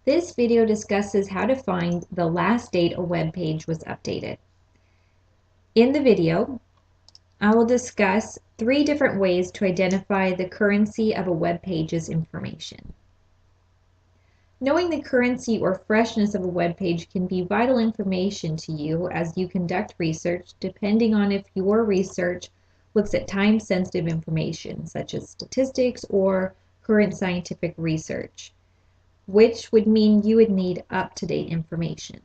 This video discusses how to find the last date a web page was updated. In the video, I will discuss 3 different ways to identify the currency of a web page's information. Knowing the currency or freshness of a web page can be vital information to you as you conduct research, depending on if your research looks at time-sensitive information, such as statistics or current scientific research, which would mean you would need up-to-date information.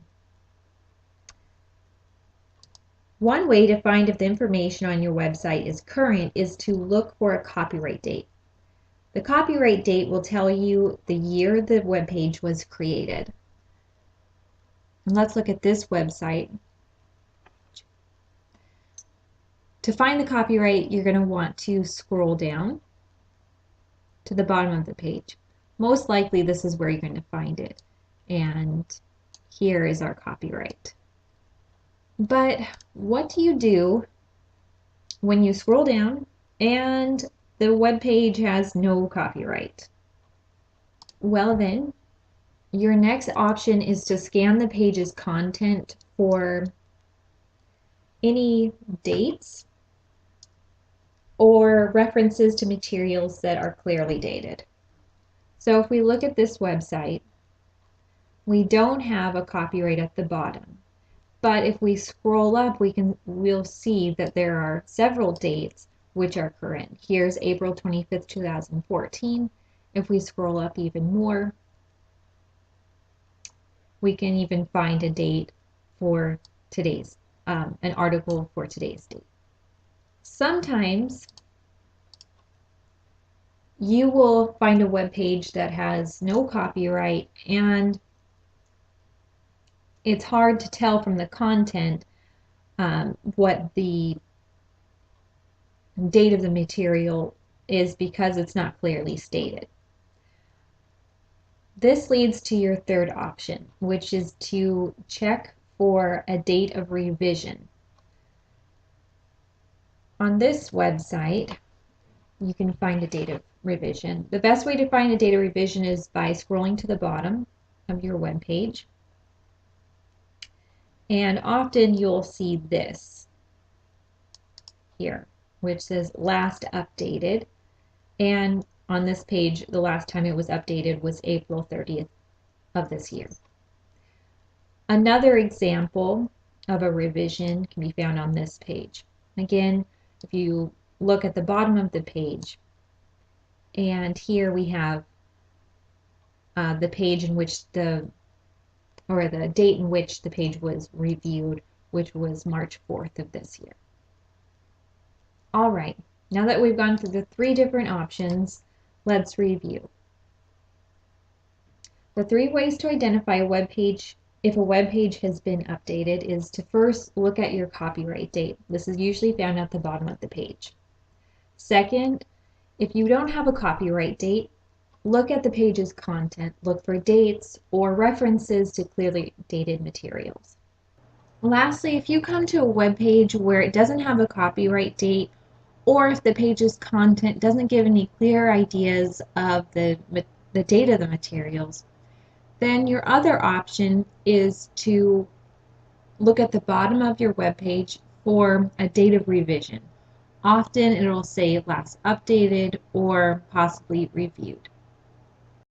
One way to find if the information on your website is current is to look for a copyright date. The copyright date will tell you the year the web page was created. And let's look at this website. To find the copyright, you're going to want to scroll down to the bottom of the page. Most likely this is where you're going to find it. And here is our copyright. But what do you do when you scroll down and the web page has no copyright? Well then, your next option is to scan the page's content for any dates or references to materials that are clearly dated. So if we look at this website, we don't have a copyright at the bottom. But if we scroll up, we'll see that there are several dates which are current. Here's April 25th, 2014. If we scroll up even more, we can even find a date for today's, an article for today's date. Sometimes you will find a web page that has no copyright, and it's hard to tell from the content what the date of the material is because it's not clearly stated. This leads to your third option, which is to check for a date of revision. On this website, you can find a date of revision. The best way to find a date of revision is by scrolling to the bottom of your web page. And often you'll see this here, which says last updated. And on this page, the last time it was updated was April 30th of this year. Another example of a revision can be found on this page. Again, if you look at the bottom of the page, and here we have the page in which the date in which the page was reviewed, which was March 4th of this year. All right, now that we've gone through the 3 different options, let's review. The 3 ways to identify a web page if a web page has been updated is to first look at your copyright date. This is usually found at the bottom of the page. Second, if you don't have a copyright date, look at the page's content. Look for dates or references to clearly dated materials. Lastly, if you come to a web page where it doesn't have a copyright date, or if the page's content doesn't give any clear ideas of the date of the materials, then your other option is to look at the bottom of your web page for a date of revision. Often it'll say last updated or possibly reviewed.